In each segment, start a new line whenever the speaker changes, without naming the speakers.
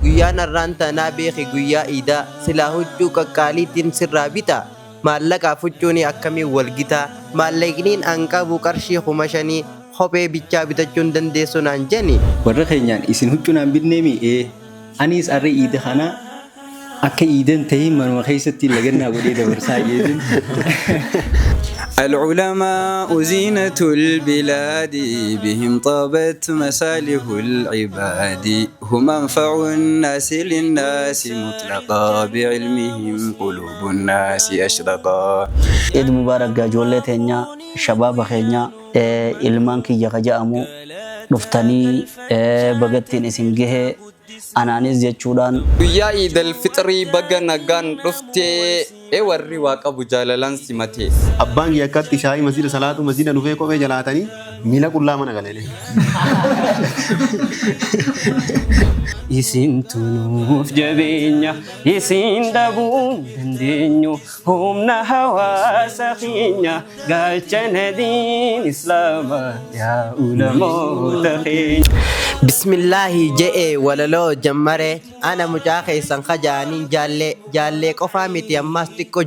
guyyaan arraantanaa beeki guyyaa iidaa silaa huccuu qaqqaaliitiin sirraa bitaa maallaqaa huccuuni akkamiin walgitaa maallaqniin anqabu qarshii 5,000 kophee bichaa bitachuun dandeessu naan jeni
warra keenyaan isin huccuu naan bitneemi anis arri iida kana akka iidan ta'ee manuma keessatti lagannaa godhee dabarsaa yeedin
العلماء زينة البلاد بهم طابت مسالح العباد هم أنفع الناس للناس مطلقا بعلمهم قلوب الناس أشرقا
عيد مبارك جولة تنيا شباب خينيا إلمان كي يخجأمو نفتني بغتين اسنجه أنانيس جتشودان
يا عيد الفطر بغا نغان رفتي warri waaqa bujaalalan simate
abbaan yakkatti shaayii masjida salaatu masjida dhufee kophee jalaatanii miila qullaa mana galele
isin tunuuf jabeenya isin dhabuun dandeenyu humna hawaasa keenya gaachana diin islaama yaa ulamoota keenya
bismillaahi je'e walaloo jammare ana mucaa keessan kajaaniin jaallee qofaa miti ammas xiqqoo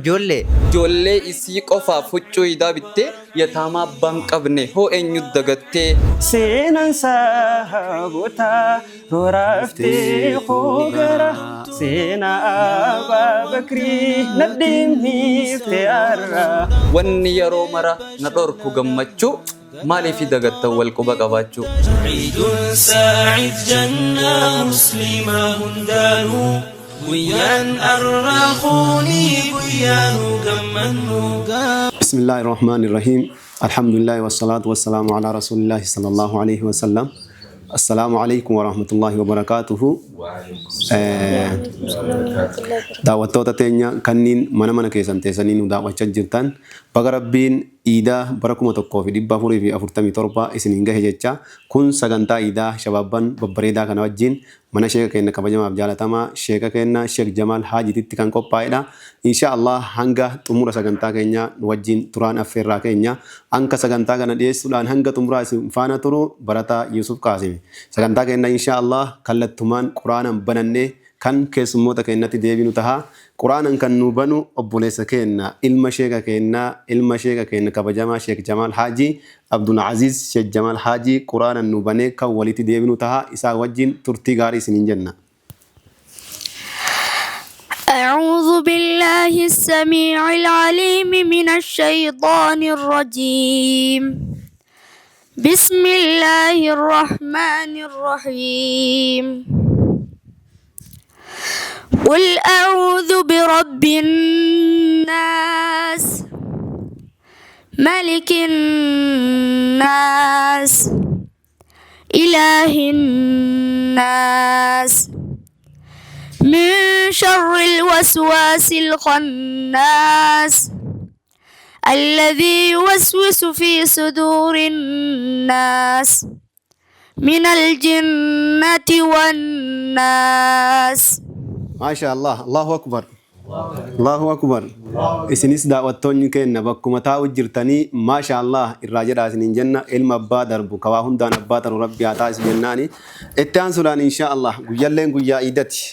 joollee isii qofaaf huccuu idaa bittee yataamaa abbaan qabne hoo eenyu dagattee
seenaan saabotaa rooraftee hoogara seenaa abbaa bakrii nadhiimniiftee arra
wanni yeroo mara na dhorku gammachuu maaliif dagatta wal quba qabaachuu
عيد ساعد جنة مسلمة هندانو ويان أرخوني ويان كمنو
بسم الله الرحمن الرحيم الحمد لله والصلاة والسلام على رسول الله صلى الله عليه وسلم السلام عليكم ورحمة الله وبركاته دعوتوتا تينيا كنين منا كيسان تيسانين دعوة جرتان بغربين إيدا بركم تقوى في دبا فوري في أفرتمي تربا إسنين جهجتشا كن سغنتا إيدا شبابان ببريدا كان وجين mana sheeka kenna kabajama abjaalatama sheeka kenna Sheek Jamaal Haajititti kan qophaa'edha inshallah hanga xumura sagantaa keenya wajjin turaan affeerraa keenya anka sagantaa kana dhiyeessuudhaan hanga xumuraa isin faana turu barataa Yusuf Qaasim sagantaa keenya inshallah kallattumaan quraanan banannee kan keessummoota keenyatti deebinu taha quraanan kan nu banu obboleessa keenya ilma sheeka keenya kabajama Sheek Jamaal Haaji Abdul Aziz Sheek Jamaal Haaji quraanan nu banee kan walitti deebinu taha isaa wajjin turtii gaarii isiniin jenna.
أعوذ بالله السميع العليم من الشيطان الرجيم بسم الله الرحمن الرحيم قل أعوذ برب الناس ملك الناس إله الناس من شر الوسواس الخناس الذي يوسوس في صدور الناس من الجنة والناس
ما شاء الله الله أكبر الله أكبر إسنيس دعوتون كنا بكم تاو جرتني ما شاء الله الراجل عزين جنة علم بادر بكواهن دان بادر ربي عطاس جناني اتان سلان إن شاء الله قيالين قيا إيدتي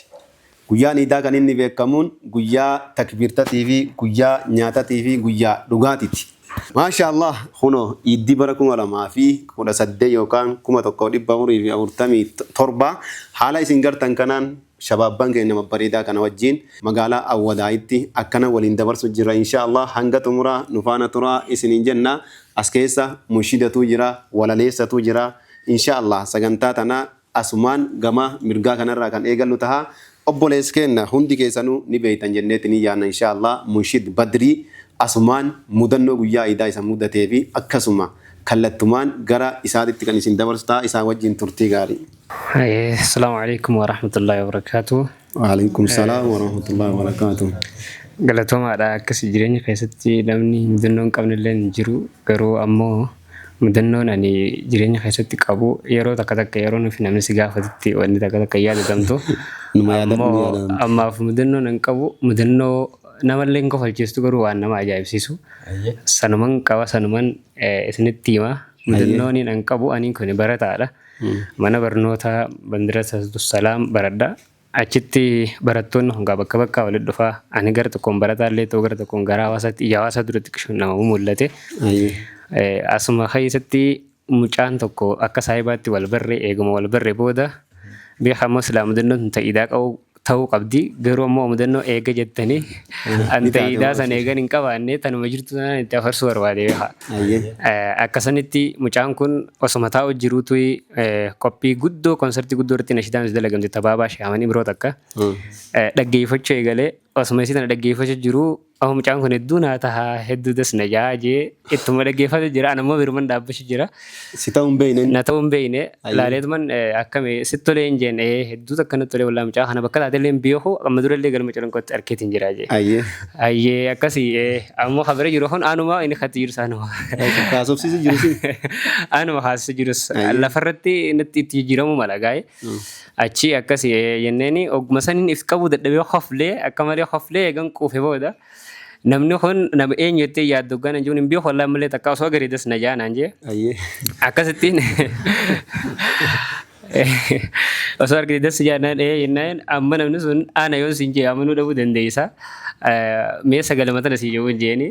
قيا نيدا كان إني بكمون قيا تكبيرتا تيفي قيا نياتا تيفي قيا لغاتي ما شاء الله خنو يدي بركم ولا ما في كنا سدي يوكان كما تقولي بامري في أورتامي تربة حالا إسنجرتن كنان شبابان كنا مبريدا كنا وجين مقالة أودايتي أكنا ولين دبر سجرا إن شاء الله هنگا تمرا نفانا ترا إسنين جنة أسكيسا مشيدة تجرا ولا ليسة تجرا إن شاء الله سجنتاتنا أسمان جما مرجع كنا راكان إيجالو تها أبوليس كنا هندي كيسانو نبيتان جنتني يانا إن شاء الله مشيد بدري أسمان مدنو جيا إذا إسا مدة تبي أكسما كلتمان جرا إسادة تكني سندبر ستا إسا وجين ترتي غاري.
السلام عليكم ورحمة الله وبركاته.
وعليكم السلام ورحمة الله وبركاته.
قالتهم على كسجرين خيستي لمني مدنون قبل اللين جرو قرو أمو مدنون أني جرين خيستي كابو يرو تكتك يرون في نمسي قافتي وأني تكتك يالي دمتو. أما في مدنون أنكابو مدنو namalleen kofalchiistu garuu waan nama ajaa'ibsiisu sanuman qaba sanuman isinitti hima mudannooniin an qabu aniin kun barataadha mana barnoota bandira salaam baradha achitti barattoonni hungaa bakka walitti dhufaa ani gara tokkoon barataallee ta'uu gara tokkoon gara hawaasaatti ija hawaasaa duratti nama mul'ate. Asuma keessatti mucaan tokko akka saahibaatti wal barree eeguma wal barree booda beekamoo silaa mudannoo ta'iidaa ta'uu qabdi garuu ammoo mudannoo eega jettanii an ta'iidaa san eegan hin qabaanne tanuma jirtu sanaan itti afarsuu barbaade beeka. Akkasanitti mucaan kun osuma taa'u jiruutu qophii guddoo konsertii guddoo irratti nashiidaan dalagamte tabaabaa shaamanii biroo takka dhaggeeffachuu eegalee osuma isii tana dhaggeeffachuu jiruu mucaan kun hedduu naa tahaa hedduu das na jaajee ittuma dhaggeeffatu jira anammoo biruman dhaabbachuu jira.
Si ta'uu hin beekne.
Na ta'uu hin beekne laaleetuman akkami sitti tolee hin jenne hedduu takka natti tolee walaa mucaa kana bakka taatellee hin beeku amma durallee galma calankootti arkeetiin jira jee. Ayyee akkasii ammoo habira jiru kun anuma inni katti jiru saanuma.
Kaasofsiisu jiru
anuma haasisa jirus lafarratti natti itti jijjiiramu mala gaa'e. Achi akkasii jenneeni ogguma saniin if qabu dadhabee hoflee akka malee hoflee eegan quufe booda. Namni kun nama eenyu jettee yaaddu gana jiruun hin beeku wallaan malee takka osoo gariidas na jaanaan jee. Akkasittiin osoo gariidas jaanaan jennaan amma namni sun ana yoon siin jee amanuu dhabuu dandeessa. Mee sagalee mataa sii jiru jeeni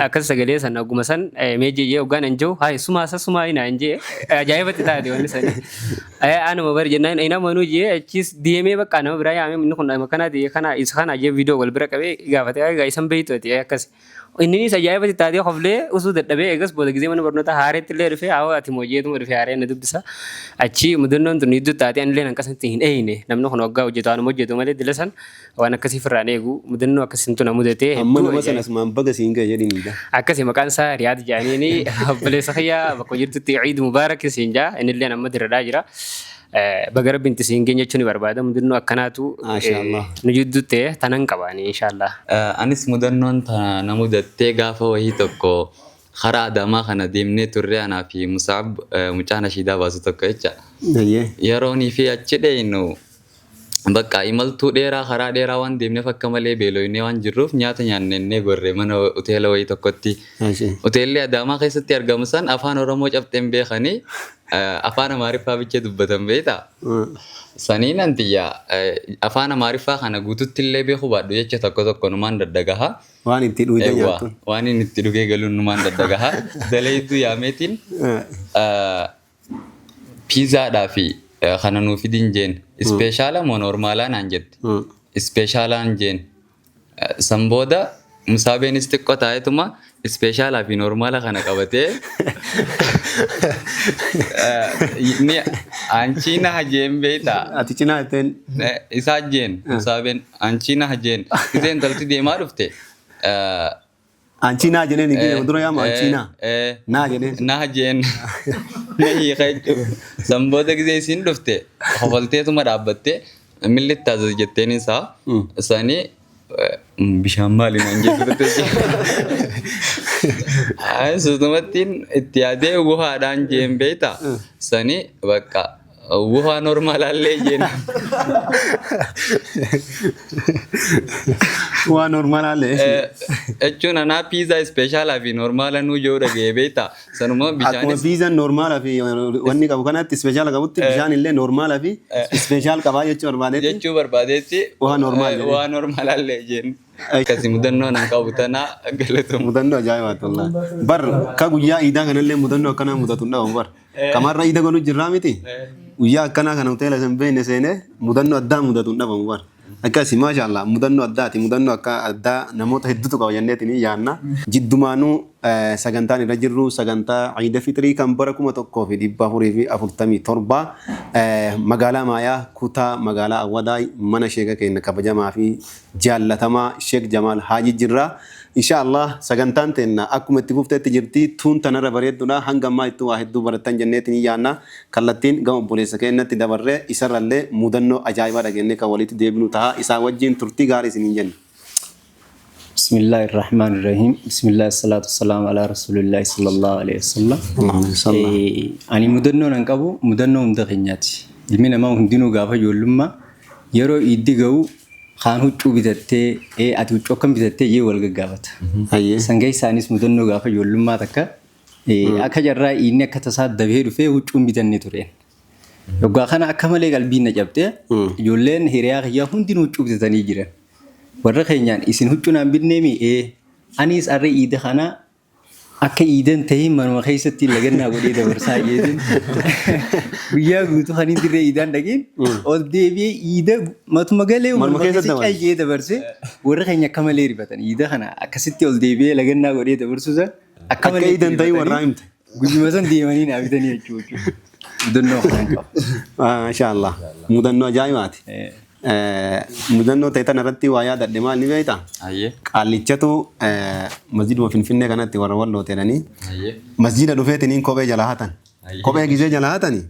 akkas sagalee sana ogguma san mee jee hoggaan hin jiru haa sumaa inaan jee ajaa'ibatti taate wanni sani. Anuma bari jennaan ina manuu jee achis deemee bakka nama biraa yaamee inni kun nama kana ta'e kana isa kana jee viidiyoo wal bira qabee gaafate egaa isan beeytu ta'e akkas. Inni ajaa'ibatti taatee hoflee usuu dadhabee eegas booda gizee mana barnoota haareetti illee dhufee haa ati moojeetuma dhufee haareen na dubbisa. Achi mudannoon tun iddoo taatee ani illee akkasitti hin eeyine namni kun waggaa hojjetu anuma hojjetu malee dila san waan akkasii firraan eegu mudannoo akkasitti na mudatee.
Amma nama sanas maan baga siin ga'e jedhanii.
Akkasii maqaan isaa Riyaad Jaaniini obboleessa kiyyaa bakka jirtutti Ciid Mubaarak siin jaa inni illee amma dirradhaa jira. Baga rabbiin siin geenye jechuun barbaada mudannoo akkanaatu nu jidduutti tanan qabaani inshaallah.
Anis mudannoon na mudattee gaafa wayii tokko karaa Adamaa kana deemnee turre anaa fi Musaab mucaa nashiidaa baasu tokko jecha. Yeroonii fi achi dheeynu bakka imaltuu dheeraa karaa dheeraa waan deemneef akka malee beelooyinee waan jirruuf nyaata nyaannee gorre mana hoteela wayii tokkotti. Hoteelli Adamaa keessatti argamu san afaan Oromoo cabxeen beekanii afaan Amaariffaa bicha dubbatan beekta. Saniin antiyyaa afaan Amaariffaa kana guututti illee beeku baadhu jecha tokko numaan daddagaha.
Waan itti dhugee nyaattu.
Waan inni itti dhugee galuun numaan daddagaha. Daleetu yaameetiin piizaadhaa fi kana nuuf fidin jeen ispeeshaala moo noormaalaa naan jette. Ispeeshaalaan jeen san booda Musaabeenis xiqqoo taa'etuma ispeeshaalaa fi noormaala kana qabatee anchiina hajeen beekta.
Ati cinaa jetteen.
Isaa jeen Musaabeen anchiina hajeen giseen talti deemaa dhufte.
Anchiinaa jeneen hin dura yaama anchiinaa. Naa jeneen.
Naa jeen. San booda gisee isin dhufte hofalteetuma dhaabbattee millitti taasisa jetteen isaa sanii bishaan maali naan jettu suutumattiin itti yaadee wuhaadhaan jeen beekta sanii bakka wuhaa normaalaallee jeen.
Waa normaalaallee.
Jechuun anaa piizaa ispeeshaalaa fi noormaala nuu yoo dhagee beekta sanuma bishaanis.
Akkuma piizaan noormaalaa fi wanni qabu kanatti ispeeshaala qabutti bishaan illee noormaalaa fi ispeeshaal qabaa jechuu barbaadeetti.
Jechuu barbaadeetti waa normaalaallee jeen. Akkasii mudannoo nan qabu tanaa galatoomuu.
Mudannoo ajaa'ibaatu wallaahi. Bar ka guyyaa iidaa kanallee mudannoo akkanaa mudatu hin dhabu bar. Kamarra iida godhu jirraa miti. Guyyaa akkanaa kana hoteela san beekne seenee mudannoo addaa mudatu hin dhabamu bar. Akkasii maashaallah mudannoo addaati mudannoo akka addaa namoota hedduutu qaba jenneetiin yaanna. Jiddumaanuu sagantaan irra jirru sagantaa Ciida Fitrii kan bara 1447 magaalaa Maayaa kutaa magaalaa Awwadaa mana sheeka keenya kabajamaa fi jaallatamaa Sheek Jamaal Haajii jirra. Inshaallah sagantaan teenna akkuma itti fufteetti jirti tuun tanarra bareedduudha hanga ammaa itti waa hedduu baratan jenneetiin yaanna kallattiin gama obboleessa keenyatti dabarree isarrallee mudannoo ajaa'ibaa dhageenye kan walitti deebinu ta'a isaa wajjin turtii gaarii isiniin jenna.
Bismillahirrahmanirrahim. Bismillah salatu wassalamu ala rasulillahi sallallahu alaihi wasallam. Ani mudannoo nan qabu mudannoo hunda keenyaati. Ilmi namaa hundinuu gaafa ijoollummaa yeroo iiddi ga'u kaan huccuu bitattee ati huccuu akkam bitattee yee wal gaggaafata. Sangay isaanis mudannoo gaafa ijoollummaa takka akka jarraa inni akka tasaa dabee dhufee huccuun bitannee tureen. Yoggaa kana akka malee qalbiin na cabxee ijoolleen hiriyaa kiyyaa hundinuu cuubsatanii jiran. Warra keenyaan isin huccuu naan binnee mi'ee anis arree iida kana akka iidan ta'ee manuma keessatti lagannaa godhee dabarsaa jeetin guyyaa guutuu kan inni dirree iidaan dhaqiin ol deebi'ee iida matuma galee manuma keessatti caayee dabarse warra keenya akka malee rifatan iida kana akkasitti ol deebi'ee lagannaa godhee dabarsuusa akka malee iidan ta'ee warraa himte guyyuma san deemanii naa bitanii jechuudha. Mudannoo kan qabu.
Maashaallah. Mudannoo ajaa'ibaati. Mudannoo ta'e tanarratti waa yaadadhe maal ni beektaa? Qaallichatu masjiduma Finfinnee kanatti warra walloo ta'anii masjida dhufeetiniin kophee jalaa hatan. Kophee gizee jalaa hatanii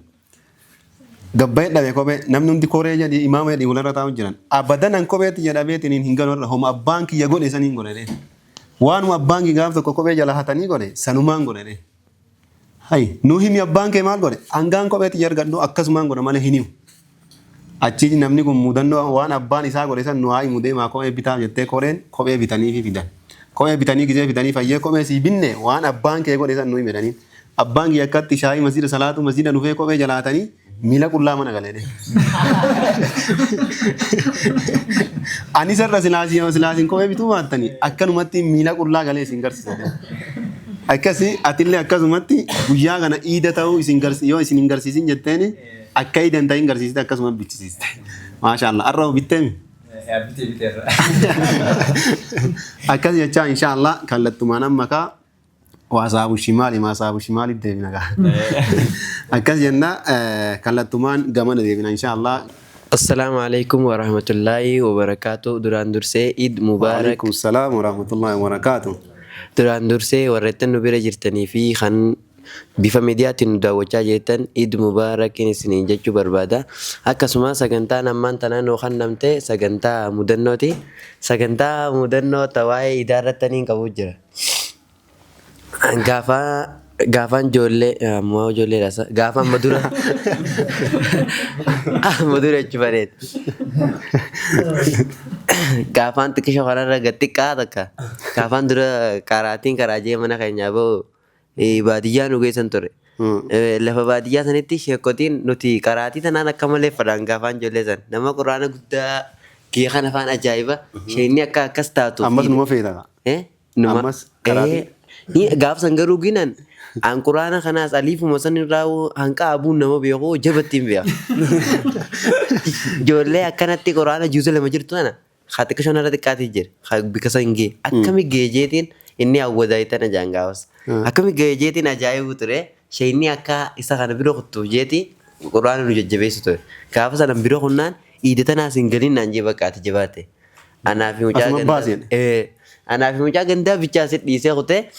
gabbayee dhabe kophee namni hundi koree jedhi imaama jedhi walirra taa'u jiran. Abadan kopheetti jedhameetiniin hin galu homa abbaan kiyya godhe saniin godhe. Waanuma abbaan kiyya gaaf tokko kophee jalaa hatanii godhe sanumaan godhe. Hai nu himi abbaan kee maal godhe hangaan kopheetti argadhu akkasumaan godhe malee hin himu. Achi namni kun mudannoo waan abbaan isaa godhe san nu haa himu deemaa kophee bitaa jettee koreen kophee bitanii fi fidan. Kophee bitanii gizee bitanii fayyee kophee sii binne waan abbaan kee godhe san nu himedhaniin. Abbaan kiyya akkatti shaayii masjida salaatu masjida dhufee kophee jalaatanii miila qullaa mana galee. Ani sarra silaasiin kophee bituu baattanii akkanumatti miila qullaa galee isin garsiisa. Akkasi atillee akkasumatti guyyaa kana iida ta'uu yoo isin hin garsiisin jetteen akka iidan ta'in garsiisite akkasuma bichisiiste. Maashaallah arraba bitteemi. Akkas jechaa inshaallah kallattumaan amma kaa waasaabu shimaali deebina kaa. Akkas jenna kallattumaan gamana deebina inshaallah.
Assalamu alaikum warahmatullahi wabarakatuh. Duraan dursee Eid Mubarak.
Waalaikum salaam warahmatullahi wabarakatuh.
Duraan dursee warreettan nu bira jirtanii fi kan bifa miidiyaatiin nu daawwachaa jirtan Eid Mubarak isiniin jechuu barbaada. Akkasuma sagantaan ammaan tanaan yookaan namtee sagantaa mudannooti. Sagantaa mudannoo tawaa'ee idaarrattaniin qabu jira. Gaafaan ijoollee ammoo ijoolleedhaas gaafaan madura jechuu bareeda. Gaafaan xiqqisha kanarra xiqqaa takka gaafaan dura karaatiin karaa jee mana keenyaa bahu baadiyyaa nu geessan ture. Lafa baadiyyaa sanitti sheekotiin nuti karaatii tanaan akka malee fadhaan gaafaan ijoollee san nama quraana guddaa kiyya kan afaan ajaa'iba isheenni akka akkas taatu.
Ammas numa feeta. Ammas karaatii.
Gaaf san garuu ginan an quraana kanaas aliifuma san irraa hanqa abuun nama beeku jabattiin beeka. Ijoollee akkanatti quraana juusa lama jirtu sana haati xiqqishoon irra xiqqaatii jira bika san gee akkami geejeetiin inni hawwadaayitan ajaan gaafas akkami geejeetiin ajaa'ibu ture isheenni akka isa kana biroo kuttuuf jeeti quraana nu jajjabeessu ture gaafa sana biroo kunnaan iida tanaas hin galin naan jee bakkaati jabaate. Anaafi mucaa gandaa bichaa sit dhiisee kutee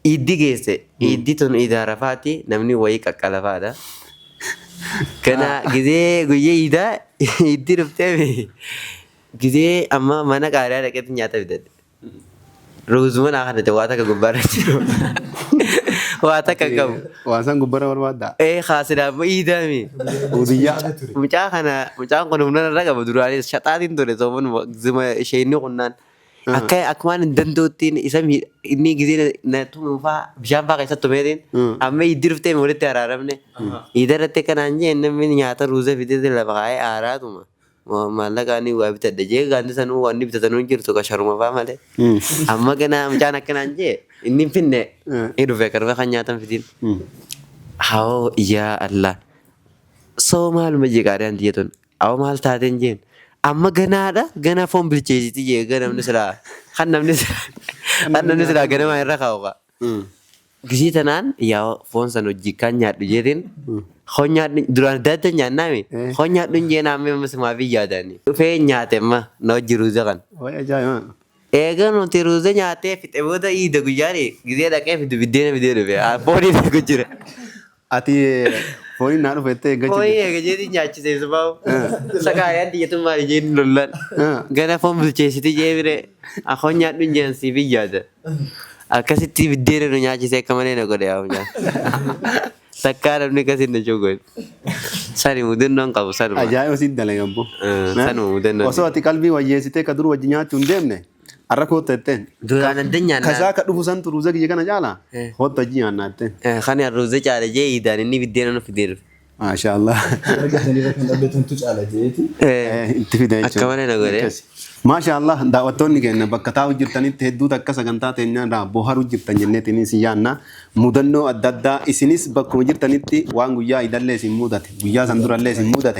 iiddi geesse iiddi tun iidaa rafaati namni wayii qaqqalafaadha. Kana gizee guyyee iidaa iiddi dhuftee gizee amma mana qaariyaa dhaqeetti nyaata bitadhe. Ruuzuma naa kana waa takka gubbaarra jiru. Waa takka qabu.
Waan san gubbaarra barbaaddaa.
Haasidaaf iidaami.
Udiyyaa.
Mucaan kun humna irra qaba duraanis shaxaatiin ture soomun zima isheenni kunnaan. Akkumaan hin danda'uttiin isa inni gizee na tumuufaa bishaan fa'aa keessatti tumeetiin amma iiddi dhuftee walitti araaramne iida irratti kanaan jee namni nyaata ruuza fidee lafa kaa'ee aaraatuma maallaqaan waa bitadha jee gaanti sanuu waan bitatanuu jirtu kasharuma fa'aa malee amma ganaa mucaan akkanaan jee inni finne inni dhufe karba kan nyaatan fitiin hawoo yaa Allah soo maaluma jee qaadaan tiyatun hawoo maal taateen jeen amma ganaadha ganaa foon bilcheessiti jee ganamni silaa kan namni silaa ganamaa irra kaa'uqa. Gisii tanaan yaa foon san hojii kan nyaadhu jeetiin hoon nyaadhu duraan daadda nyaannaami hoon nyaadhu jee naamee masimaa fi yaadani. Dhufee nyaate amma na hojii ruuza kan. Eega nuti ruuza nyaatee fixe booda iida guyyaani gisee dhaqee fidu biddeena fidee dhufe foonii dhaqu jira.
Ati foonii naa dhufettee eeggachi.
Foonii eeggacheetii nyaachisee subaa'u. Sakaayaan diyyatumaa ijeen lollan. Gana foon bilcheessiti jee bire akoon nyaadhu jeensi fi yaada. Akkasitti biddeena nu nyaachisee akka malee na godhe yaa mucaa. Takkaa namni akkasiin na jogoon. Sani mudannoon qabu sanuma.
Ajaa'iba sitti dalagambo.
Sanuma mudannoon.
Osoo ati qalbii wayyeessitee ka dur wajji nyaachuu hin deemne har'a kootta jetteen.
Duraan adda nyaannaa.
Kasaa ka dhufu santu ruuza kiyya kana caalaa kootta hojii nyaannaa jetteen.
Kan ruuza caala jee iidaan inni biddeena nu fidee dhufe.
ما شاء الله ما شاء الله دعوتوني كأنه بكتاو جرتني تهدو تكسر كنتا تيجنا را بوهارو جرتني جنة سيانا مدنو أددا إسنيس بكم جرتني تي وان غيا إدلله سيمودة غيا سندور الله سيمودة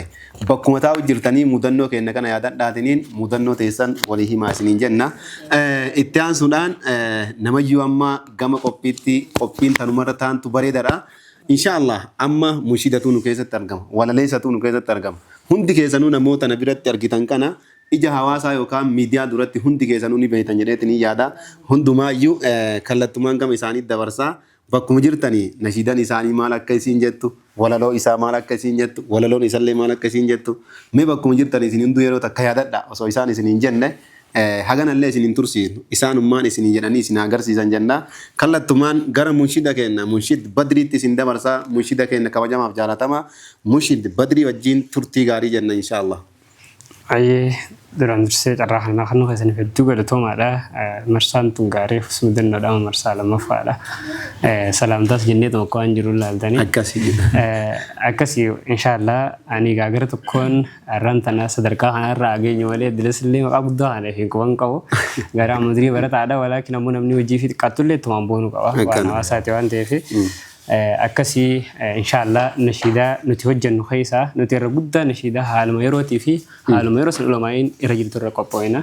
بكم تاو جرتني مدنو كأنه كنا يادات داتنين مدنو تيسان وليه ما سنين جنة إتيان سودان نمجيو أما جام قبين ثنمرة ثان تبري درا إن شاء الله أما مشيدتون كيسة ترجم ولا ليستون كيسة ترجم هندي كيسانو نموت نبيرت ترجتان كنا ija hawasa yookaan miidiyaa duratti hundi keessanuu ni beektan jedheetanii yaada hundumaayyuu kallattumaan gama isaanii dabarsaa bakkuma jirtanii nashiidan isaanii maal akka isiin jettu walaloo isaa maal akka isiin jettu walaloon isallee maal akka isiin jettu mee bakkuma jirtanii isin hunduu yeroo takka yaadadha osoo isaan isin hin jenne haganallee isin hin tursiinu isaanummaan isin jedhanii isin agarsiisan jenna kallattumaan gara munshida kenna munshid badriitti isin dabarsaa munshida kenna kabajamaaf jaalatama munshid badrii wajjin turtii gaarii jenna inshaallah.
Ayee duraan dursee carraa kana kan keessan hedduu galatoomaadha. Marsaan tun gaarii fusmudannoodha marsaa lammaffaadha. Salaamtaas jennee tokko waan jiru laaltanii. Akkasii inshaallah ani gaagara tokkoon arraan tana sadarkaa kanarraa ageenyu malee dilasillee maqaa guddaa kana hin qaban qabu. Gara mudrii barataadha walaakin ammoo namni hojii fi xiqqaattullee tumaan boonu qaba. Waan hawaasaati waan ta'eef. Akkasii inshaallah nashiidaa nuti hojjennu keessaa nuti irra guddaa nashiidaa haaluma yerootii fi haaluma yeroo san ulamaa'in irra jirtu irra qopho'ina.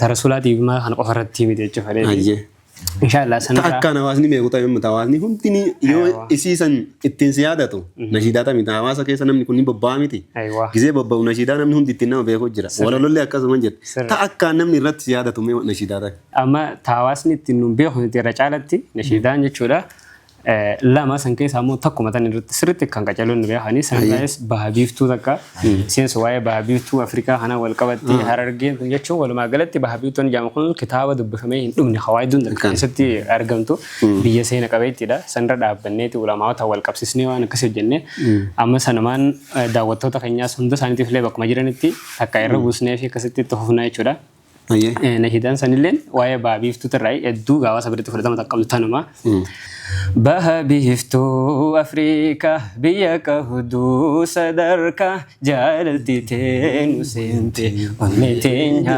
Tarasulaatiif maa kana qofa irratti miti jechuudha. Inshaallah sanarraa.
Takkaan hawaasni beeku ta'e yommuu hawaasni hundini yoo isiisan ittiin si yaadatu nashiidaa ta'e hawaasa keessa namni kun ni bobba'aa miti. Gizee bobba'u nashiidaa namni hundi ittiin nama beeku jira. Walalollee akkasuma jedhu. Takkaan namni irratti si yaadatu mee nashiidaa ta'e.
Amma hawaasni ittiin nu beeku irra caalatti nashiidaan jechuudha. Lama san keessa ammoo tokkuma tan irratti sirriitti kan qacaluun beekanii sanirraas baha biiftuu takka seensa waa'ee baha biiftuu Afrikaa kana wal qabattee Harargeen jechuun walumaa galatti baha biiftuun jedhamu kun kitaaba dubbifamee hin dhumne hawaayiduun keessatti argamtu biyya seena qabeettiidha. Sanirra dhaabbanneeti ulamaawota wal qabsiisnee waan akkasii hojjennee amma sanumaan daawwattoota keenyaas hunda isaaniitiif illee bakkuma jiranitti takka irra buusnee fi akkasitti itti fufnaa jechuudha. Nashiidaan sanilleen waa'ee baha biiftuu irraa hedduu gaawasa biratti fudhatama taqqabdu tanuma. Baha biiftuu Afrikaa biyya qabdu sadarkaa jaalalti teenu seente onnee teenya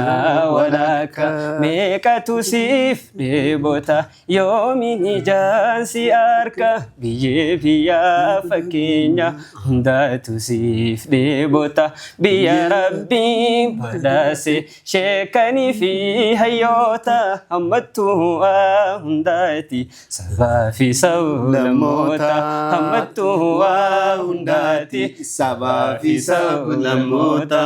walakkaa meeqatu siif dheebota yoomiin ijaan si arka biyyee biyyaa fakkeenya hundaatu siif dheebota biyya rabbiin badhaase sheekanii fi hayyoota hammattuu hundaati sabaa fi sablammoota hammattuu hundaati sabaa fi sablammoota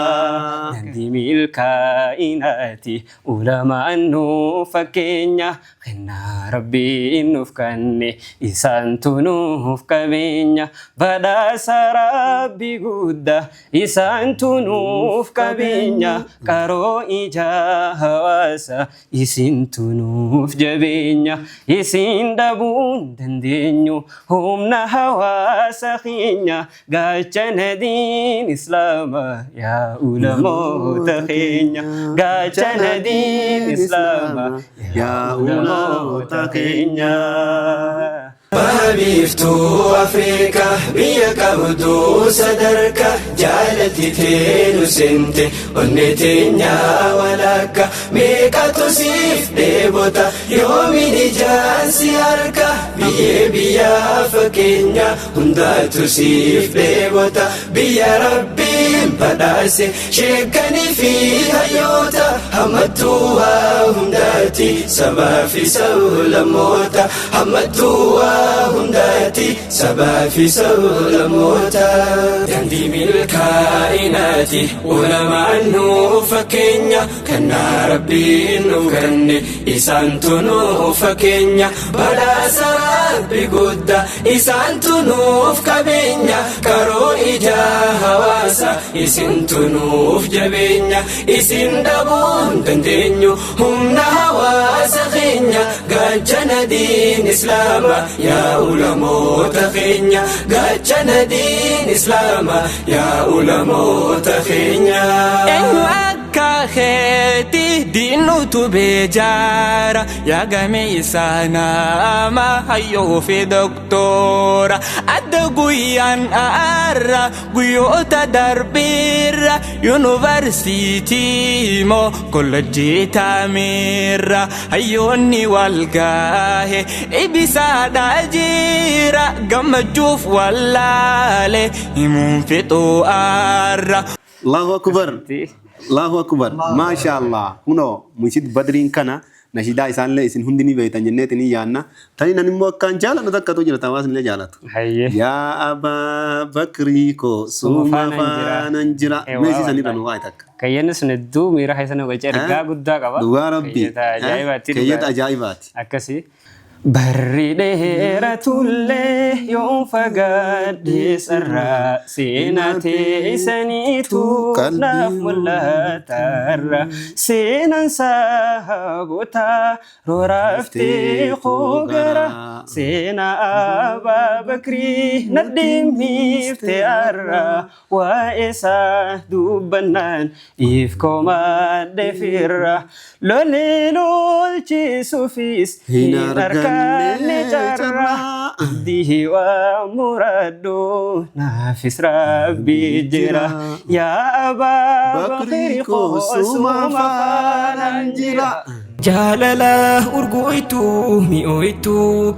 nandi milkaa'inaati ulamaan nuuf fakkeenya kennaa rabbiin nuuf kenne isaantu nuuf qabeenya badhaasa rabbii guddaa isaantu nuuf qabeenya qaroo ijaa hawaasa isintu nuuf jabeenya isin dhabuun dandeenyu humna hawaasa keenya gaachana diin islaamaa yaa ulamoota keenya gaachana diin islaamaa yaa ulamoota keenya. Baha biiftuu Afrikaa biyya qabdu sadarkaa jaalalti teenu seente onnee teenya walakkaa meeqatu siif dheebota yoomiin ijaan si arka biyyee biyyaa fakkeenya hundaatu siif dheebota biyya rabbiin badhaase sheekanii fi hayyoota hammattuu hundaati sabaa fi sablammoota hammattuu hundati sabaa fi sablammoota dandii milkaa'inaati ulamaan nuuf fakkeenya kennaa rabbiin nuuf kenne isaantu nuuf fakkeenya badhaasa rabbii guddaa isaantu nuuf qabeenya qaroo ijaa hawaasa isintu nuuf jabeenya isin dhabuun dandeenyu humna hawaasa keenya gaachana diin islaamaa yaa ulamoota keenya gaachana diin islaamaa yaa ulamoota keenya. Eenyu akka keeti diinutu beejaara yaa game isaa nama hayyoo fi doktoora adda
guyaan arra guyyoota darbiirra yuunivarsiitii moo kollejjii taamirra hayyoonni walgaahe ibisaadha jira gammachuuf wallaale himuun fixuu arra.
Allahu akbar. Allahu akbar. Masha Allah. Huno mushid badriin kana nashidaa isaanillee isin hundinii beektan jenneetini yaanna. Tani nan immoo akkaan jaalatu takkatu jira hawaasnillee jaalatu. Yaa Abaa Bakrii koo suuma faanan jira. Meesii sanirra nu waa'ee takka.
Kayyanni sun hedduu miira keessan wajji ergaa guddaa qaba.
Dhugaa rabbi. Kayyata ajaa'ibaati.
Akkasii. Barri dheeratullee yoon fagaadhee sarara seenaa teessaniitu naaf mul'atarra seenaan sahaabota roraaftee hoogara seenaa Abaa Bakrii nadhimmiiftee arra waa'ee isaa dubbannaan if komaadde firra lolee lolchiisuufis hin arga. Nejarra dihi wa muradu nafis rabbi jira ya Abaa Bakrii khosuma fanan jira. Jalala urgoitu mi'oitu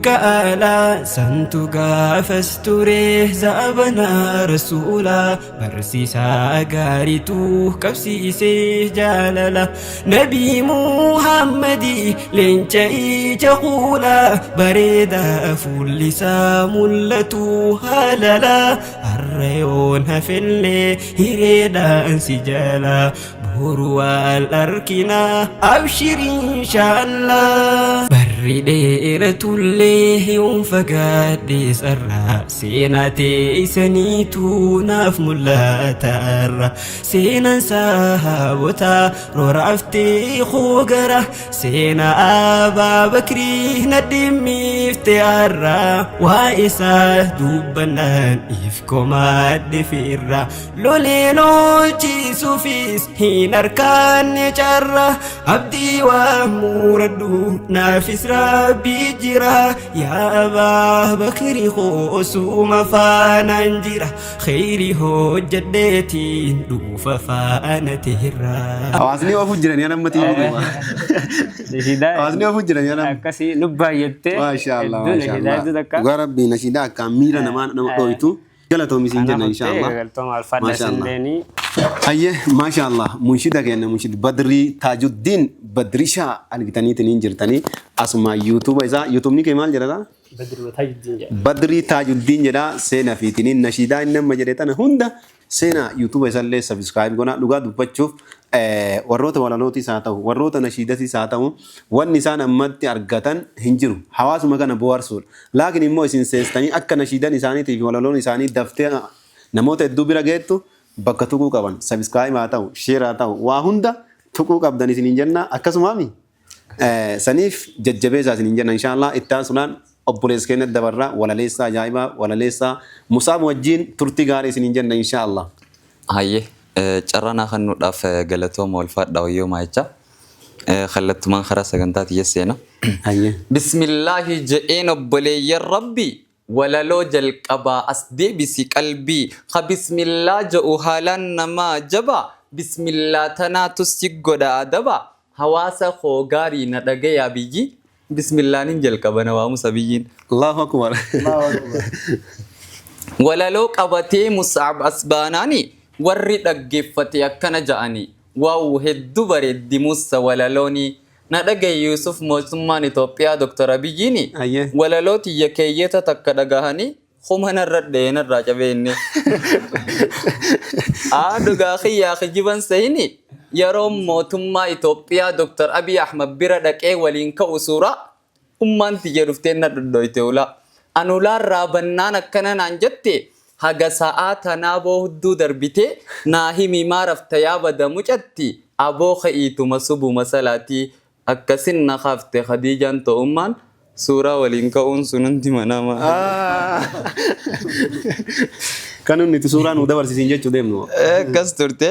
ka'ala santu gaafasture zabana rasula barsiisa gaaritu qabsiise jalala nabi Muhammadi leenca ija qula bareeda fullisa mul'atu halala harreeyoon hafelle hireedhaan si jala buruwal arkina abshiri inshallah barri dheeratullee yoon fagaadhee sarra seenaa teessaniitu naaf mul'atarra seenaan sahaabota roraaftee hoogara seenaa Abaa Bakrii nadhimmiiftee arra waa'ee isaa dubbannaan if komaadde firra lolee lolchiisuufis hin arkanne carra abdii waa muradhu naafis rabbi jira yaa Abaa Bakrii khosuma faanan jira khayri hojjedheetiin dhufa faana teerra.
Hawaasni ofu jiran yaa namatti himuu. Hawaasni ofu jiran yaa namatti.
Akkasii lubbaayyattee.
Masha Allah. Dhugaa rabbii nashidaa akkaan miira nama dhooytu. Galatoomisin jenna inshallah. Ayyee masha Allah munshida kenna munshid Badrii Taajuddin Badrishaa argitaniitiin jirtanii asuma YouTube isaa YouTube ni keemaal jedhata. Badrii Taajuddin jedha seenaa fiitiniin nashidaa inni amma jedhe tana hunda seenaa YouTube isallee subscribe gona dhugaa dubbachuuf warroota walalootis haa ta'u warroota nashiidatis haa ta'u wanni isaan ammatti argatan hin jiru hawaasuma kana bohaarsuudha laakiin immoo isin seestanii akka nashiidan isaaniitii fi walaloon isaanii daftee namoota hedduu bira geettu bakka tuquu qaban subscribe haa ta'u share haa ta'u waa hunda tuquu qabdan isiniin jenna akkasumaami saniif jajjabeessaa isiniin jenna inshallah ittaan sunaan obboleessa keenya dabarraa walaleessaa ajaa'ibaa walaleessaa Musaab wajjin turtii gaarii isiniin jenna inshallah.
Hayyee carranaa kan nuudhaaf galatooma walfaadhaa wayyoo maayicha kallattumaan karaa sagantaati yesseena. Bismillaahi je'een obboleeyyan rabbi walaloo jalqabaa as deebisi qalbii ka bismillaa je'u haalaan namaa jaba bismillaa tanaatu si godha adaba hawaasa koo gaarii na dhagayaa biyyi bismillaanin jalqabana waamusa biyyiin.
Allahu akbar.
Walaloo qabatee Musaab asbaanaani warri dhaggeeffate akkana ja'anii waaw hedduu bareeddi Musa walalooni na dhagaye Yusuf mootummaan Itoophiyaa Dr. Abiyyiini walaloo tiyya keeyyata takka dhagahanii humanarra dheenarraa cabeenne dhugaa xiyyaa kijiban sahini yeroo mootummaa Itoophiyaa Dr. Abiy Ahmad bira dhaqee waliin ka'u suuraa ummaan tiyya dhuftee na dhodhoyte ula anularraa bannaan akkana naan jette haga sa'aa tanaa boo hudduu darbite naa himi maarafta yaabada mucatti aboo ka'iituma subuma salaatii akkasin na kaafte Khadiijaan ta'ummaan suuraa waliin ka'uun sunutti manama.
Kanun nuti suuraa nu dabarsiisin jechuu deemnu.
Akkas turte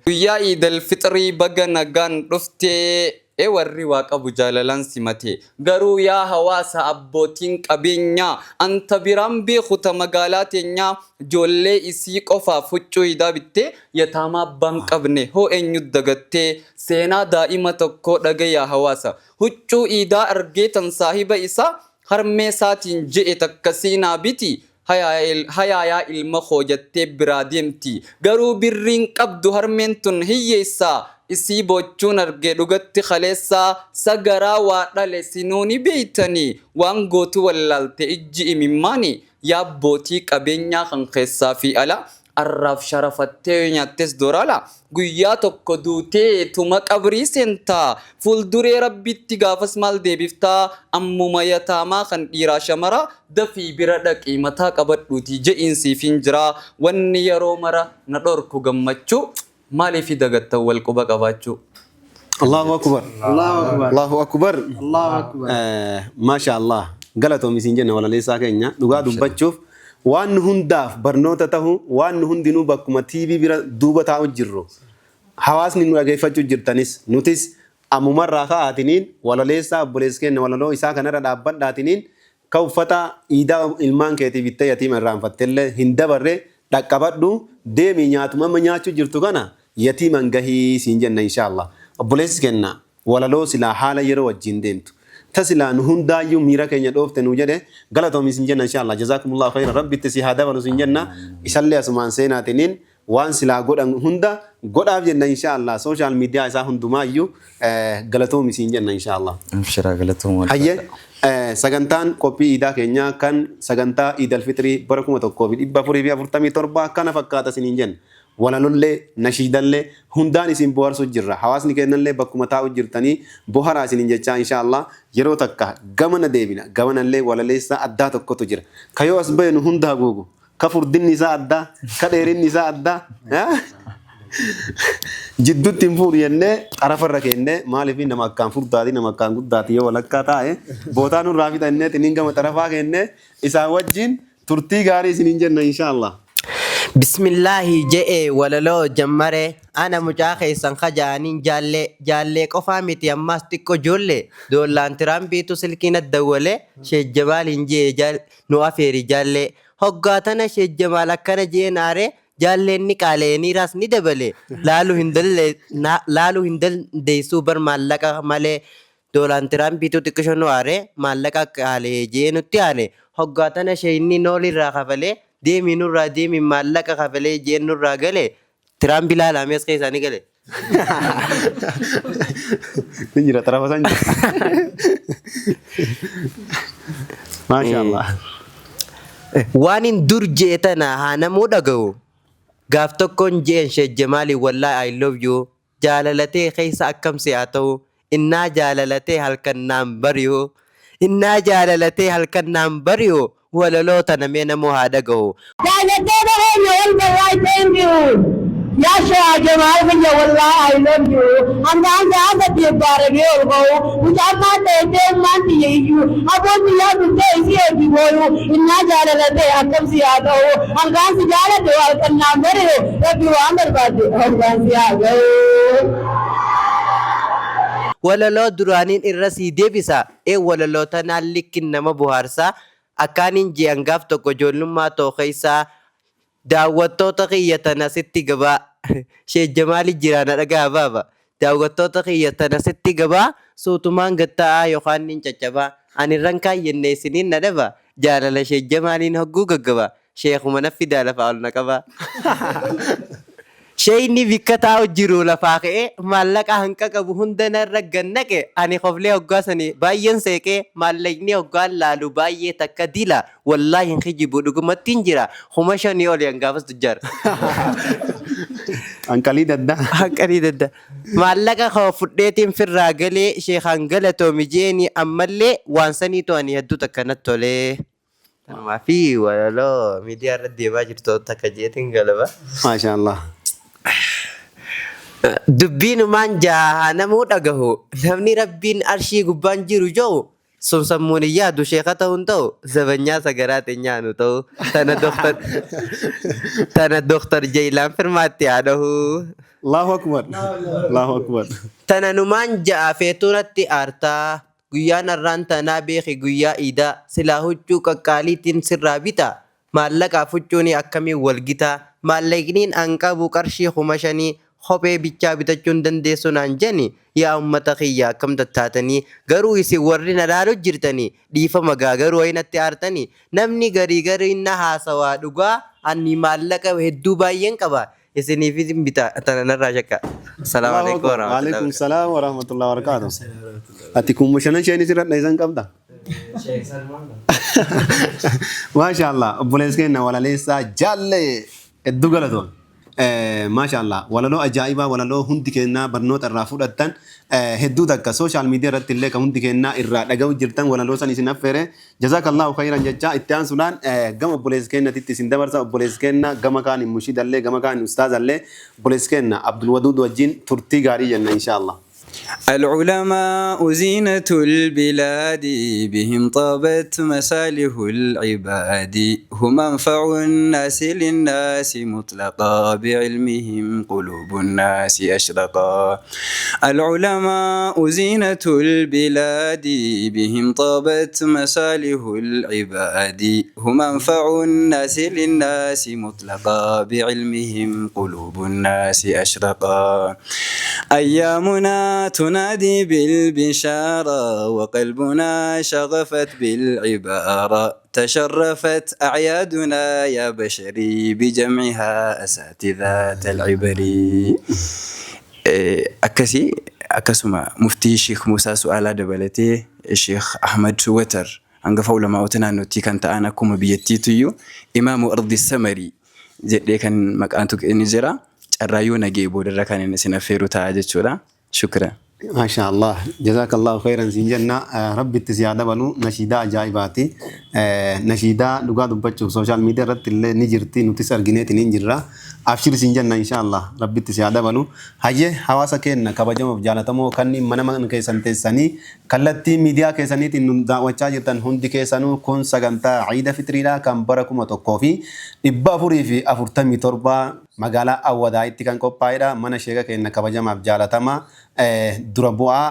guyyaa Iidal Fixrii baga nagaan dhuftee warri waa qabu jaalalan simate garuu yaa hawaasa abbootiin qabeenyaa anta biraan beekuta magaalaa teenyaa ijoollee isii qofaaf huccuu idaa bittee yataamaa abbaan qabne hoo eenyu dagattee seenaa daa'ima tokkoo dhagayaa hawaasa huccuu idaa argeetan saahiba isaa harmee isaatiin je'e takkasiinaa biti hayaayaa ilma koo jettee biraa deemti garuu birriin qabdu harmeen tun hiyyeessaa isii bochuun argee dhugatti kaleessaa sagaraa waa dhale sinuuni beeytanii waan gootu wallaalte ijji imimmaani yaa abbootii qabeenyaa kan keessaa fi ala arraaf sharafattee nyaattes dorala guyyaa tokko duutee tuma qabrii seentaa fuulduree rabbitti gaafas maal deebiftaa ammuma yataamaa kan dhiiraa shamaraa dafii bira dhaqii mataa qabadhuutii je'iinsiifin jiraa wanni yeroo mara na dhorku gammachuu maaliif dagattan wal quba qabaachuu.
Allahu akbar. Allahu akbar. Ma sha Allah. Galatoomi isin jenna walaleessaa keenya dhugaa dubbachuuf waan hundaaf barnoota tahu waan hundinuu bakkuma TV bira duuba taa'u jirru hawaasni nu dhageeffachuu jirtanis nutis ammumarraa ka'aatiniin walaleessaa obboleessa keenya walaloo isaa kanarra dhaabbadhaatiniin ka uffata iidaa ilmaan keetii bittee yatiima irraanfattellee hin dabarre dhaqqabadhu deemii nyaatuma nyaachuu jirtu kana yatiiman gahii siin jenna inshaallah obboleessi keenya walaloo silaa haala yeroo wajjin deemtu تسلا نهون دايو ميرا كينيا دوفت نوجده غلطو ميسن جنة إن شاء الله جزاكم الله خيرا ربي تسيهادا ولسن جنة إسالي أسمان سينا تنين وان سلا قد هندا قد أفجنا إن شاء الله سوشال ميديا إسا هندوما يو غلطو ميسن جنة إن شاء الله
أبشرا غلطو
هيا سجنتان كوبي إدا كينيا كان سجنتا إيد الفطري بركم تكوبي إبا فوري بيا فرتامي تربا كان فكاتا سنين جن walalollee nashiidallee hundaan isin bohaarsu jirra hawaasni kennallee bakkuma taa'u jirtanii bohaaraa isin jechaa inshallah yeroo takka gamana deebina gamanallee walaleessa addaa tokkotu jira kayoo as baynu hundaa guugu ka furdinni isaa addaa ka dheerinni isaa addaa jidduutti hin fuudhu jennee xarafarra kennee maaliif nama akkaan furdaati nama akkaan guddaati yoo walakkaa taa'e bootaa nurraa fixannee tiniin gama xarafaa kennee isaa wajjin turtii gaarii isin jenna inshallah.
Bismillahi je'e walaloo jammare ana mucaa keessan khajaanin jaalle qofaa miti ammas xiqqoo joolle doollaan tiraampiitu silkiina dawwale Sheekh Jamaal hin jee nu afeeri jaalle hoggaatana Sheekh Jamaal akkana jee naare jaalleenni qaaleenii raas ni dabale laaluu hin dandeessuu bar maallaqa malee doollaan tiraampiitu xiqqisho nu aare maallaqa qaalee jee nutti aane hoggaatana sheeyinni noolirraa kafalee deemi nurraa deemi maallaqa kafalee jeen nurraa gale tiraampi laalamees keessanii gale.
Ni jira tarafasan jira. Maashaallah.
Waan hin dur jeetana haa namuu dhaga'u. Gaaf tokkoon jeen Sheekh Jamaali wallahi I love you jaalalatee keessa akkamsi haa ta'u innaa jaalalatee halkan naan bari'u innaa jaalalatee halkan naan bari'u. walaloo tana mee namoo haa dhaga'u.
Jaalattoota keenya wal barraa thank you. Yaa Sheekh Jamaal biyya wallahi I love you. Hangaan gaafa deebbaaragee ol ba'u. Mucammaa ta'ee ummaan biyya iyyuu. Aboon biyyaa duntee isii hojii booyu. Innaa jaalalatee akkamsi haa ta'u. Hangaan si jaalate waa kannaan bari'u. Rabbi waan barbaade hangaan si haa ga'u.
Walaloo duraaniin irra sii deebisa. Walaloo tanaan likkin nama bohaarsaa. Akkaanin ji'an gaaf tokko ijoollummaa tookeessaa daawwattoota kiyyatan asitti gabaa Sheekh Jamaali jiraana dhagaa baaba daawwattoota kiyyatan asitti gabaa suutumaan gatta'aa yookaan nin caccabaa ani irraan kaayyenne isiniin na dhaba jaalala Sheekh Jamaaliin hogguu gaggaba sheekuma naffi daalafa ol na qaba. Sheeyni bikka taa'u jiru lafaa ka'ee maallaqa hanqa qabu hunda narra gannaqe ani qoflee hoggaasanii baay'een seeqee maallaqni hoggaan laalu baay'ee takka dila wallaahi hin kijibu dhugumatti hin jira kuma shanii oli hangaafas tujjaara.
Hanqalii dadda.
Hanqalii dadda. Maallaqa koo fudheetiin firraa galee sheekaan galatoomi jeeni ammallee waan sanii to'anii hedduu takka natti tolee. Tanumaa fi walaloo miidiyaa irra deemaa jirtu takka jeetiin galaba.
Maashaallah.
Dubbiinumaan jaaha namuu dhagahu namni rabbiin arshii gubbaan jiru jiru sun sammuun hin yaadu sheeka ta'uun ta'u zabanyaa sagaraa teenyaanu ta'u tana doktar Jeelaan firmaatti haa dhahu.
الله أكبر الله أكبر
Tananumaan ja'a feetuunatti aartaa guyyaan har'aan tanaa beeki guyyaa iidaa silaa huccuu qaqqaaliitiin sirraa bita maallaqaaf huccuun akkamiin walgitaa maallaqniin an qabu qarshii 5,000 kophee bichaa bitachuun dandeessu naan jeni yaa ummata kiyya akkam tattaatanii garuu isin warri na laalu jirtanii dhiifama garuu waynatti aartanii namni garii na haasawaa dhugaa ani maallaqa hedduu baay'een qaba isiniif bita tanarraa shakka. Assalamu alaikum warahmatullahi wabarakatuh.
Waalaikum salam warahmatullahi wabarakatuh. Ati kun mushanan shayni sirradha isan qabda? Maashaallah obboleessa keenya walaleessaa jaalle hedduu galatoon. Maashaallah walaloo ajaa'ibaa walaloo hundi keenya barnoota irraa fudhattan hedduu takka sooshaal miidiyaa irratti illee kan hundi keenya irraa dhaga'u jirtan walaloo san isin affeere jazaakallahu khayran jecha itti aansuudhaan gama obboleessa keenyatitti isin dabarsa obboleessa keenya gama kaan mushidallee gama kaan ustaazallee obboleessa keenya Abdul Waduud wajjin turtii gaarii jenna inshaallah.
العلماء زينة البلاد بهم طابت مسالح العباد هم أنفع الناس للناس مطلقا بعلمهم قلوب الناس أشرقا العلماء زينة البلاد بهم طابت مسالح العباد هم أنفع الناس للناس مطلقا بعلمهم قلوب الناس أشرقا أيامنا تنادي بالبشارة وقلبنا شغفت بالعبارة تشرفت أعيادنا يا بشري بجمعها أساتذة العبري أكسي أكسما مفتي الشيخ موسى سؤال دبلتي الشيخ أحمد وتر أنقف علماء وتنانوتي كانت أنا كم بيتيتيو إمام أرض السمري جدي كان مكانتك نجرا الرايو نجيبو دركان الناس نفيرو تاجتشورا شكرا
ما شاء الله جزاك الله خيرا سنجنا ربي التزيادة بنو نشيدا جايباتي نشيدا لغا دبچو سوشال ميديا رت اللي نجرتي نوتيسر جنيتي ننجرا أبشر سنجنا إن شاء الله ربي التزيادة بنو هاي حواسا كينا كبجم بجالتمو كني من كيسان تساني كلتي ميديا كيساني تنو دعوة جتن هندي كيسانو كون سجنتا عيد فطريلا كم بركم توقفي إبا فوري في أفرتمي تربا مقالة أودا إتكان كوبايدا من الشيخ كينا كبجم بجالتما دربوا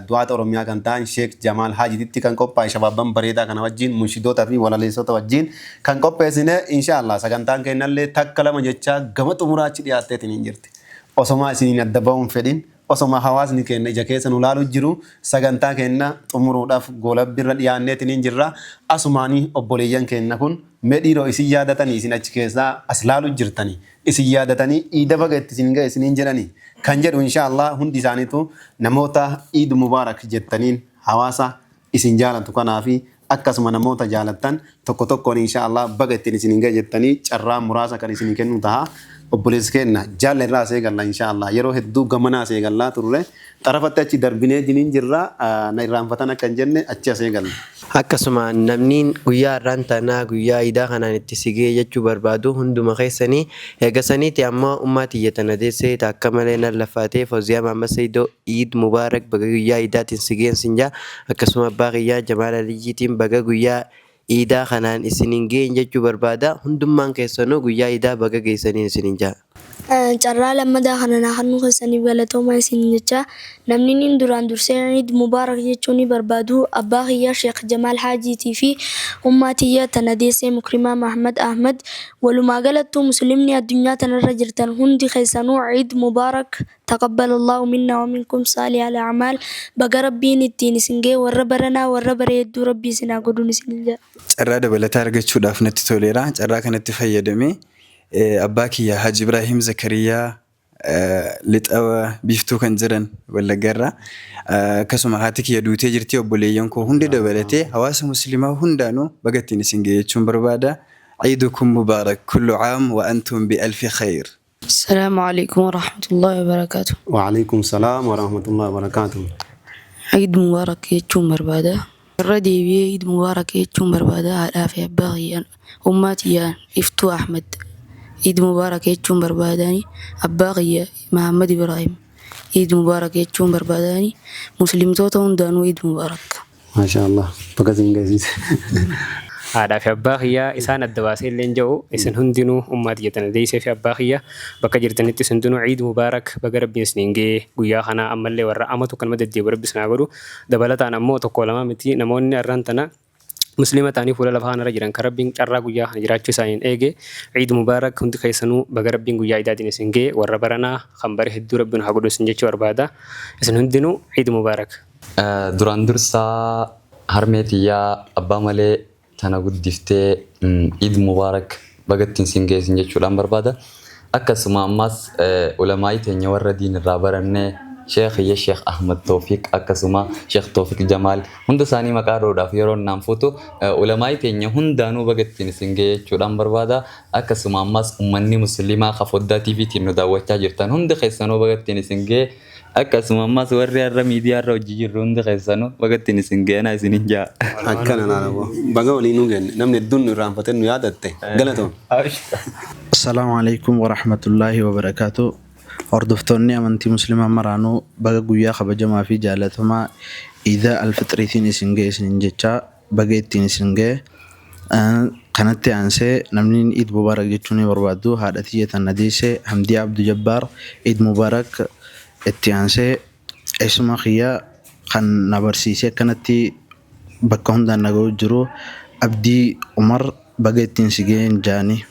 دعاء أورميا كنتان شيخ جمال حاجي إتكان كوباي شبابم بريدا كنا وجين منشدو تري ولا ليسو توجين كان كوباي سنة إن شاء الله سجنتان كينا اللي تكلم جتشا قمت أمورات شديدة تنينجرتي أسمع سنين الدباون فدين osoma hawaasni keenya ija keessa nu laalu jiru sagantaa keenya xumuruudhaaf goolabbiirra dhiyaanneetiin jirra asumaanii obboleeyyan keenya kun medhiiroo isin yaadatanii isin achi keessaa as laalu jirtanii isin yaadatanii iida baga itti isin ga'e isiniin jedhanii kan jedhu inshaallah hundi isaaniitu namoota iid mubaarak jettaniin hawaasa isin jaalatu kanaafi akkasuma namoota jaalattan tokko tokkoon inshaallah baga ittiin isin ga'e jettanii carraa muraasa kan isin kennu ta'a. obboleessi keenya jaalle irraa seegalla inshaallah yeroo hedduu gamanaa seegallaa turre xarafatti achi darbinee jiniin jirra na irraanfatan akka hin jenne achi seegalla.
Akkasuma namni guyyaa har'aan tanaa guyyaa iidaa kanaan itti sigee jechuu barbaadu hunduma keessanii eegasaniiti amma ummati iyyatana deessee akka malee nan laffaatee Fawziyaa Mahammad Sayyidoo Iid Mubaarak baga guyyaa iidaatiin sigeen sinjaa akkasuma abbaa kiyyaa Jamaal Aliyyiitiin baga guyyaa iidaa kanaan isiniin ga'een jechuu barbaada hundummaan keessanuu guyyaa iidaa baga geessaniin isiniin jaa.
Carraa lammadaa kana hannu keessaniif galatooma isin jecha namni inni duraan dursee Iid Mubaarak jechuun barbaadu abbaa kiyyaa Sheekh Jamaal Haajiitii fi ummaa tiyya tana deessee Mukrimaa Mahmad Ahmad walumaa galattuu muslimni addunyaa tanarra jirtan hundi keessanuu Iid Mubaarak تقبل الله منا ومنكم صالح الأعمال بقى ربي نتين سنجي وربرنا وربريد ربي سنا قدون سنجا.
الرادة بلا تارجت شو دافنت توليرا الرادة كانت تفيدمي أباكي يا حاج إبراهيم زكريا لتأوى بيفتو كنزرن ولا جرا كسمة هاتك يا دوتي جرتي أبولي ينكو هندي دبلتي حواس مسلمة هندانو بقى تين سنجي شمبربادا عيدكم مبارك كل عام وأنتم بألف خير.
السلام عليكم ورحمة الله وبركاته.
وعليكم السلام ورحمة الله وبركاته.
عيد مبارك يجون بربادة. الردي عيد مبارك يجون بربادة على في باغي أماتي إفتو أحمد. عيد مبارك يجون برباداني أباغي محمد إبراهيم. عيد مبارك يجون برباداني مسلم توتون دانو عيد مبارك.
ما شاء الله. بقى زين
هذا في أباخيا إسان الدواسي اللي نجو إسن هندنو أمات جتنا ديسي في أباخيا بكا جرتني تسندنو عيد مبارك بقرب بيسنينجي قويا خنا أما اللي ورا أما تكن مدد دي برب سناغرو دبلت أنا مو تقول ما متي نموني أرنتنا مسلمة تاني فولا لفهان رجلا كربين كرا قويا نجراتشو ساين إيجي عيد مبارك هند خيسنو بقرب بين قويا إدادي نسنجي ورا برنا خمبره الدو ربنا هقولو سنجتشو أربادا إسن هندنو عيد مبارك
duraan dursaa harmeetiyyaa abbaa malee tana guddiftee Eid Mubaarak bagattiin siin geessin jechuudhaan barbaada. Akkasuma ammas ulamaa'ii teenya warra diinirraa barannee Sheekh Ahmad Tawfiq akkasuma Sheekh Tawfiq Jamaal hunda isaanii maqaa dhoodhaaf yeroo naan fuutu ulamaa'ii teenya hundaanuu bagattiin siin gee jechuudhaan barbaada. Akkasuma ammas uummanni musliimaa Foddaa TVtiin nu daawwachaa jirtan hundi keessanuu bagattiin siin gee akkasuma ammas warri har'a miidiyaa irra hojii jirru hundi keessanuu bagattiin isin geenaa isinin jaa.
Akkana naanawaa baga waliin nu genne namni hedduun nu irraanfatee nu yaadatte galatoon.
Assalaamu alaikum warahmatullaahi wabarakaatu. Hordoftoonni amantii musliimaa maraanuu baga guyyaa kabajamaa fi jaalatamaa Iida Alfixiriitiin isin ga'e isinin jechaa baga ittiin isin ga'e. Kanatti aansee namni Eid Mubaarak jechuun ni barbaadu haadha tiyya tan Nadiisee Hamdii Abdu Jabbaar Eid Mubaarak itti aansee isuma kiyyaa kan na barsiisee akkanatti bakka hundaan naga'u jiru Abdii Umar baga ittiin si ga'een jaanii.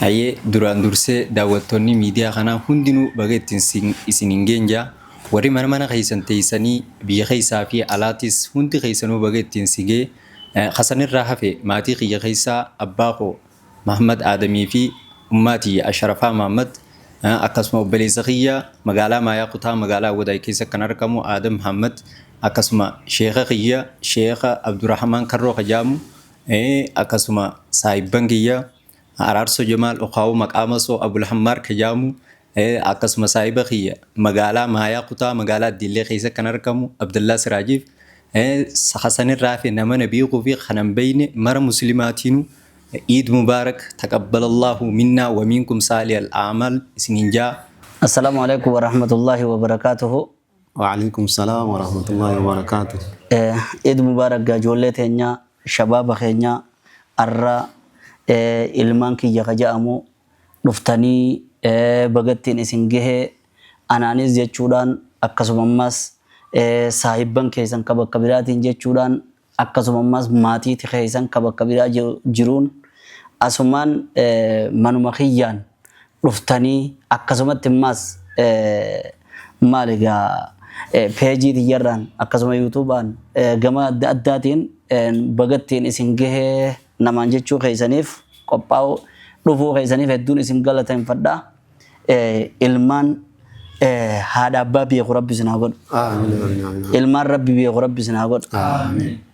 Hayyee duraan dursee daawwattoonni miidiyaa kanaa hundinuu baga ittiin isinin ga'een jaa warri mana keessan teessanii biyya keessaa fi alaatis hundi keessanuu baga ittiin si ga'e. Xasanirraa hafe maatii kiyya keessaa abbaa koo Mahammad Aadamii fi ummaatii Asharafaa Mahammad akkasuma obboleessa kiyya magaalaa Maayaa Kutaa magaalaa Wadaay keessa kan argamu Aadam Muhammad akkasuma sheekha kiyya sheekha Abdurrahmaan Karroo Kajaamu akkasuma saahibban kiyya Araarso Jamaal Oqaawuu Maqaamasoo Abul Hammaar Kajaamu akkasuma saahiba kiyya magaalaa Maayaa Kutaa magaalaa Dillee keessa kan argamu Abdullaa Siraajiif Xasanirraa fi nama nabiiquu fi kanan beeyne mara muslimaatiinuu Eid Mubarak taqabbalallahu minna wa minkum saalihal a'maal isinin jaa.
Assalamu alaikum warahmatullahi wabarakatuhu.
Waalaikum salaam warahmatullahi wabarakatuh.
Eid Mubarak ijoollee teenya shabaaba keenya arra ilmaan kiyya kaja'amu dhuftanii bagattiin isin gahee anaanis jechuudhaan akkasuma ammas saahibban keessan ka bakka biraatiin jechuudhaan akkasuma ammas maatii keessan ka bakka biraa jiruun asumaan manuma kiyyaan dhuftanii akkasumatti ammas maaligaa peejii tiyyarraan akkasuma yuutuubaan gama adda addaatiin bagattiin isin gahee namaan jechuu keessaniif qophaa'u dhufuu keessaniif hedduun isin galateeffadha. Ilmaan haadha abbaa beeku rabbi sinaa godhu. Ilmaan rabbi beeku rabbi sinaa godhu.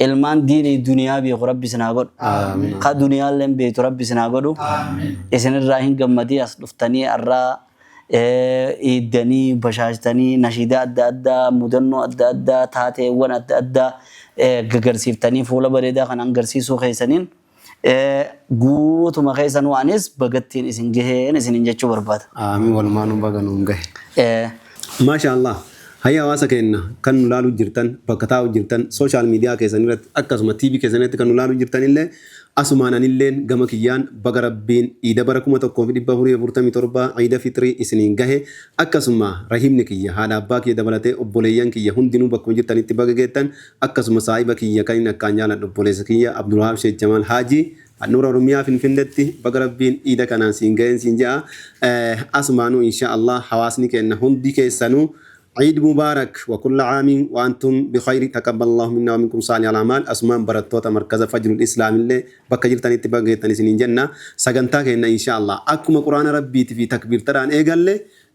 Ilmaan diinii duniyaa beeku rabbi sinaa godhu. Ka duniyaalleen beektu rabbi sinaa godhu. Isinirraa hin gammadii as dhuftanii irraa iiddanii bashaashtanii nashiida adda addaa mudannoo adda addaa taateewwan adda addaa gagarsiiftanii fuula bareedaa kan agarsiisuu keessaniin guutuma keessanuu anis bagattiin isin gaheen isinin jechuu barbaada.
Amiin walumaanuu baga nuun gahe. Maasha Allah. Hayya hawaasa keenya kan nu laaluu jirtan bakka taa'u jirtan sooshaal miidiyaa keessan irratti akkasuma TV keessan irratti kan nu laaluu jirtan illee asumaan anilleen gama kiyyaan baga rabbiin Iida bara 1447 Iida Fitrii isiniin gahe akkasuma rahimni kiyya haadha abbaa kiyya dabalatee obboleeyyan kiyya hundinuu bakkuma jirtanitti baga geettan akkasuma saahiba kiyya kan inni akkaan jaaladhu obboleessa kiyya Abdulwahaab Sheekh Jamaal Haajii Nuura Oromiyaa Finfinneetti baga rabbiin Iida kanaan siin gaheen siin ja'a asumaanuu insha Allah hawaasni keenya hundi keessanuu عيد مبارك وكل عام وأنتم بخير تقبل الله منا ومنكم صالح الأعمال أسمان برتوتا مركز فجر الإسلام اللي بكجر تاني تبغى تاني سنين جنة سجنتاك إن شاء الله أكم قرآن ربي في تكبير تران إيه قال لي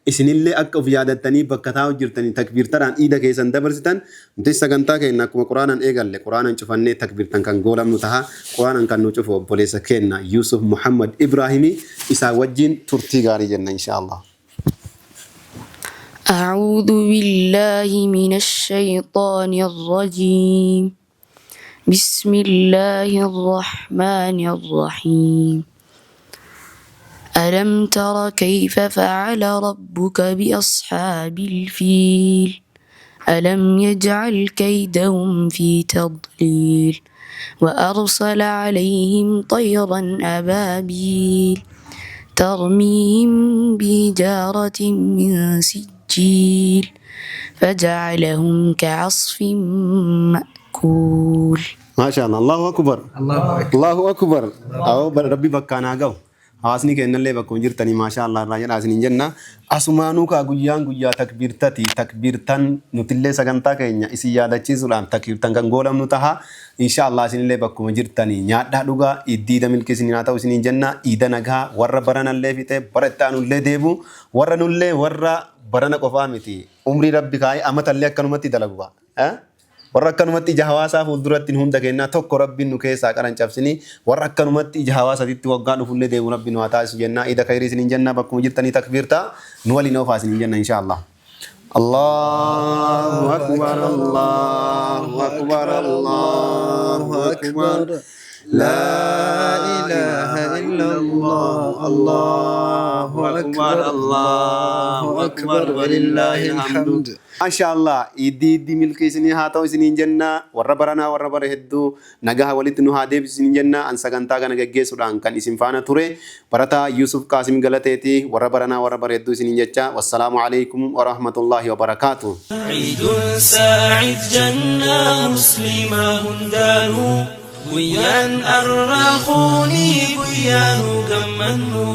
إسن اللي أك في عادة تاني بكتاو جرتني تكبير تران إيدا كيسان دبرستان متى سجنتاك إن أكم قرآن إيه قال لي قرآن نشوفني تكبير تان كان قولا منتهى قرآن كان نشوفه بوليس كنا يوسف محمد إبراهيمي إسا وجين ترتي غاري جنة إن شاء الله.
أعوذ بالله من الشيطان الرجيم بسم الله الرحمن الرحيم ألم تر كيف فعل ربك بأصحاب الفيل ألم يجعل كيدهم في تضليل وأرسل عليهم طيرا أبابيل ترميهم بحجارة من سجيل فجعلهم كعصف مأكول.
ما شاء الله. الله أكبر. الله أكبر. أو ربي بكانا جو hawaasni keenya illee bakka jirtanii maashaa Allah irraa jedhaa isiniin jenna. Asumaanuu kaa guyyaan guyyaa takbiirtati. Takbiirtan nutillee sagantaa keenya isin yaadachiisuudhaan takbiirtan kan goolamnu taha. Insha Allah isinillee bakkuma jirtanii nyaadhaa dhugaa iddiida milki isiniin haa ta'u isiniin jenna. Iida nagaa warra baranallee fixe bara itti aanullee deebu warra nullee warra barana qofaa miti. Umrii rabbi kaa'ee amatallee akkanumatti dalagu. Warra akkanumatti ija hawaasaa fuulduratti hunda kennaa tokko rabbiin nu keessaa qaran cabsini warra akkanumatti ija hawaasaatti waggaa dhufullee deemu rabbiin nu haa taasisu jenna. Iida khayrii isiniin jenna bakkuma jirtanii takbiirtaa nu waliin oofaa isiniin jenna insha Allah. Allahu akbar. Allahu akbar. Allahu akbar. La ilaha illallah. Allahu akbar. Allahu akbar. Walillahil hamd. Mashallah iddi milki isini haa ta'u isiniin jenna. Warra baranaa warra bara hedduu nagaha walitti nu haa deebisu isiniin jenna. An sagantaa kana geggeessuudhaan kan isin faana ture barataa Yusuf Qaasim Galateeti. Warra baranaa warra bara hedduu isiniin jecha. Wassalaamu alaikum wa rahmatullahi wa barakatuh.
Eidun Saa'id Jannaa Muslimaa hundaanuu guyyaan arraaquuni guyyaanuu gammannu.